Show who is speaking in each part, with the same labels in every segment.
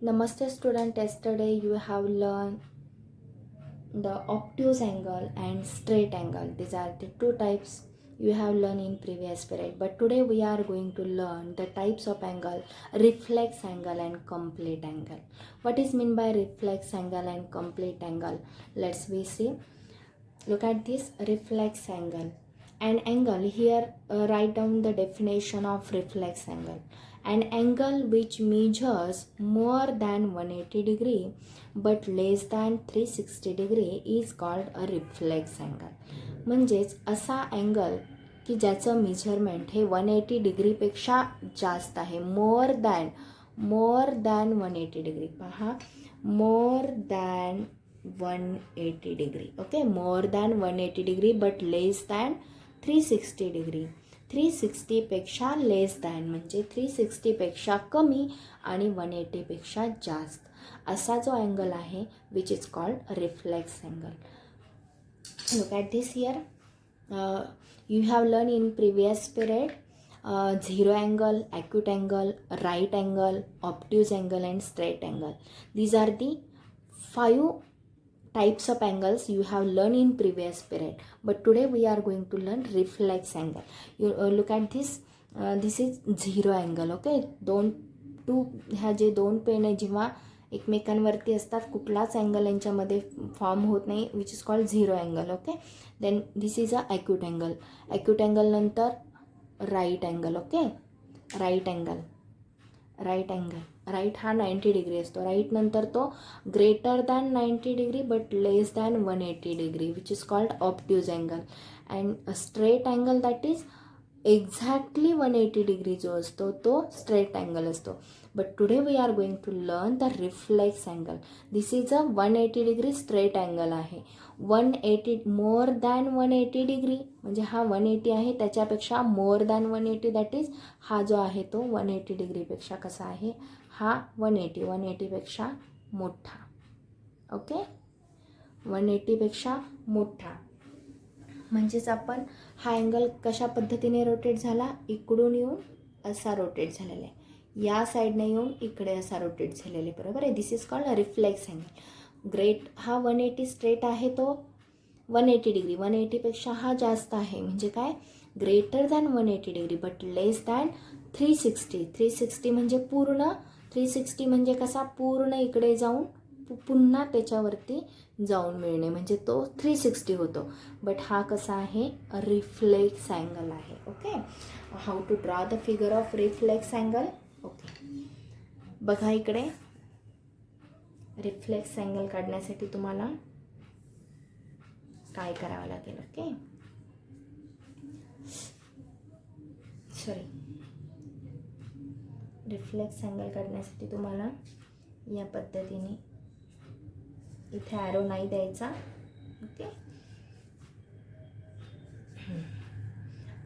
Speaker 1: Namaste student, yesterday you have learned the obtuse angle and straight angle. These are the two types you have learned in previous period. But today we are going to learn the types of angle, reflex angle and complete angle. What is meant by reflex angle and complete angle? Let's we see. Look at this reflex angle. An angle here, write down the definition of reflex angle. An angle which measures more than 180 degree but less than 360 degree is called a reflex angle. म्हणजेच असा angle की ज्याचं measurement हे 180 डिग्रीपेक्षा जास्त आहे. More than 180 degree. पहा, more than 180 degree. Okay, more than 180 degree but less than 360 degree. 360 पेक्षा लेस than म्हणजे 360 पेक्षा कमी आणि 180 पेक्षा जास्त असा जो अँगल आहे which is called reflex angle. Look at this here. You have learn in previous period zero angle, acute angle, right angle, obtuse angle and straight angle. These are the 5 types of angles you have learned in previous period, but today we are going to learn reflex angle. You look at this. This is zero angle. Okay, ह्या जे दोन pen आहे जेव्हा एकमेकांवरती असतात कुठलाच angle यांच्यामध्ये form होत नाही, which is called zero angle. Okay, then this is a acute angle. Acute angle नंतर right angle. Okay, right angle right हा 90 डिग्री असतो. राईट नंतर तो greater than 90 degree but less than 180 degree which is called obtuse angle. And straight angle that is exactly 180 degree जो असतो तो straight angle असतो. But today we are going to learn the reflex angle. This is a 180 degree straight angle आहे. 180 more than 180 degree म्हणजे हा 180 आहे, त्याच्यापेक्षा more than 180 that is हा जो आहे तो 180 डिग्रीपेक्षा कसा आहे, हा 180 पेक्षा मोठा. ओके, 180 पेक्षा मोठा म्हणजेच आपण हा अँगल कशा पद्धतीने रोटेट झाला, इकडून येऊन असा रोटेट झालेला आहे, या साईडने येऊन इकडे असा रोटेट झालेला आहे. बरोबर आहे. This is called reflex angle. Great हा 180 स्ट्रेट आहे तो 180 डिग्री, 180 पेक्षा हा जास्त आहे म्हणजे काय, greater than 180 degree but less than 360. 360 म्हणजे पूर्ण, 360 म्हणजे कसा पूर्ण इकडे जाऊन पुन्हा त्याच्यावरती जाऊन मिळणे म्हणजे तो 360 होतो. बट हा कसा आहे, रिफ्लेक्स अँगल आहे. Okay, how to draw the figure of reflex angle. Okay, बघा इकडे रिफ्लेक्स अँगल काढण्यासाठी तुम्हाला काय करावं लागेल. ओके, सॉरी, रिफ्लेक्स अँगल काढण्यासाठी तुम्हाला या पद्धतीने इथे ॲरो नाही द्यायचा. ओके,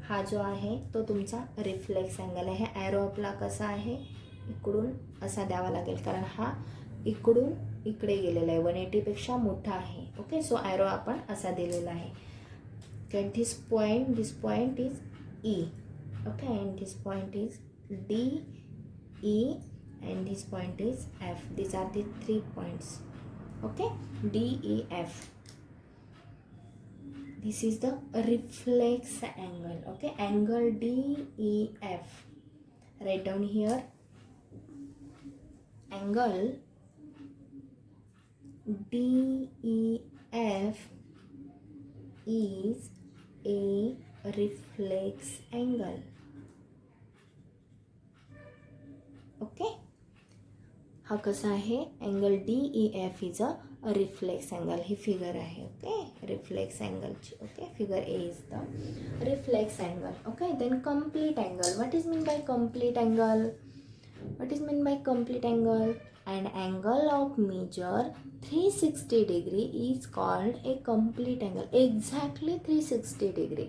Speaker 1: हा जो आहे तो तुमचा रिफ्लेक्स अँगल आहे. ॲरो आपला कसा आहे, इकडून असा द्यावा लागेल कारण हा इकडून इकडे गेलेला आहे, 180 पेक्षा मोठा आहे. ओके, सो ॲरो आपण असा दिलेला आहे. Get this point is E. Okay, and this point is D E and this point is F. These are the 3 points. Okay, D, E, F. This is the reflex angle. Okay, angle D, E, F. Write down here. Angle D, E, F is a reflex angle. Okay, हा कसा आहे, angle D E F is a reflex angle. ही figure आहे. Okay, reflex अँगलची. Okay, figure A is the reflex angle. Okay, then complete angle. What is mean by complete angle? What is mean by complete angle? And angle of measure 360 degree is called a complete angle. Exactly 360 degree,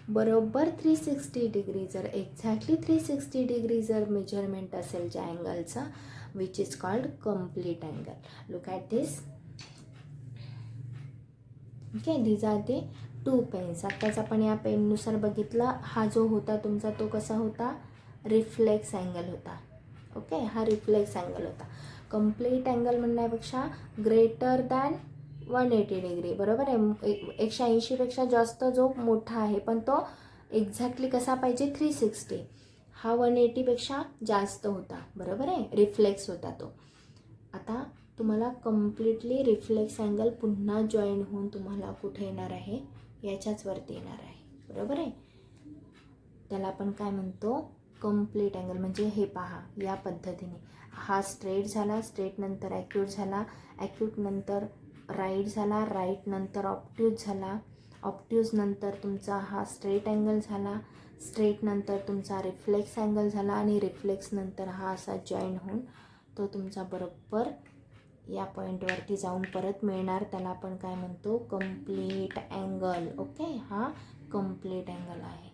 Speaker 1: बरोबर 360 degree जर exactly 360 degree जर measurement असेल ज्या अँगलचा, which is called complete angle. Look at this. Okay, these are the 2 pens. आत्ताच आपण या पेननुसार बघितला, हा जो होता तुमचा तो कसा होता, रिफ्लेक्स अँगल होता. ओके, हा रिफ्लेक्स अँगल होता. कम्प्लीट अँगल म्हणण्यापेक्षा ग्रेटर दॅन 180 डिग्री, बरोबर आहे. 180पेक्षा जास्त जो मोठा आहे, पण तो एक्झॅक्टली कसा पाहिजे 360. हा 180पेक्षा जास्त होता, बरोबर आहे, रिफ्लेक्स होता तो. आता तुम्हाला कम्प्लिटली रिफ्लेक्स अँगल पुन्हा जॉईन होऊन तुम्हाला कुठे येणार आहे, याच्याच वरती येणार आहे, बरोबर आहे. त्याला आपण काय म्हणतो, कम्प्लीट अँगल. म्हणजे हे पहा, या पद्धतीने हा स्ट्रेट झाला, स्ट्रेट नंतर ॲक्यूट झाला, ॲक्यूट नंतर राईट झाला, राईट नंतर ऑप्ट्यूज झाला, ऑप्ट्यूज नंतर तुमचा हा स्ट्रेट अँगल झाला, स्ट्रेट नंतर तुमचा रिफ्लेक्स अँगल झाला, आणि रिफ्लेक्स नंतर हा असा जॉईन होऊन तो तुमचा बरोबर या पॉईंटवरती जाऊन परत मिळणार. त्याला आपण काय म्हणतो, कम्प्लीट अँगल. ओके, हा कम्प्लीट अँगल आहे.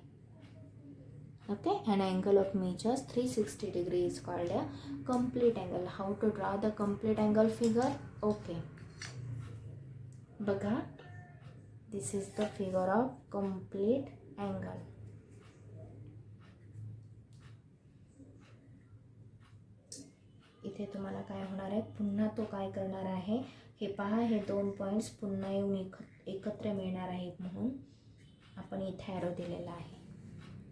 Speaker 1: Okay, an angle of measures 360 degree is called a complete angle. How to draw the complete angle figure? Okay, बघा, this is the figure of complete angle. इथे तुम्हाला काय होणार आहे, पुन्हा तो काय करणार आहे, हे पहा, हे दोन पॉईंट्स पुन्हा येऊन एकत्र मिळणार आहेत, म्हणून आपण इथे ॲरो दिलेला आहे.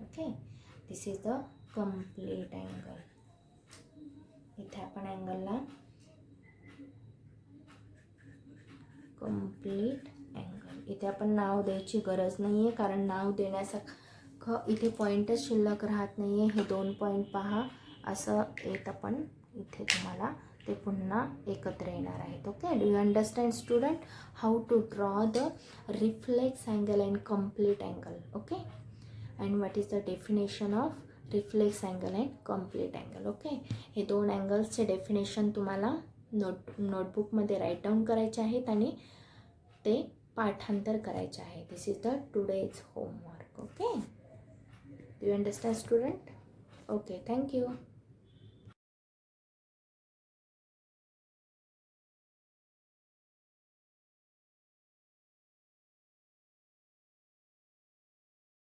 Speaker 1: Okay, this is the complete angle. इथे आपण अँगलला कम्प्लीट अँगल, इथे आपण नाव द्यायची गरज नाही आहे, कारण नाव देण्यासारखं इथे पॉईंटच शिल्लक राहत नाही आहे. हे दोन पॉईंट पहा, असं येत आपण इथे तुम्हाला ते पुन्हा एकत्र येणार आहेत. Okay, do you understand student how to draw the reflex angle and complete angle? Okay, and what is the definition of reflex angle and complete angle? Okay, हे दोन अँगल्सचे डेफिनेशन तुम्हाला नोटबुकमध्ये राईट डाऊन करायचे आहेत आणि ते पाठांतर करायचे आहे. This is the today's homework. Okay, do you understand student? Okay, thank you.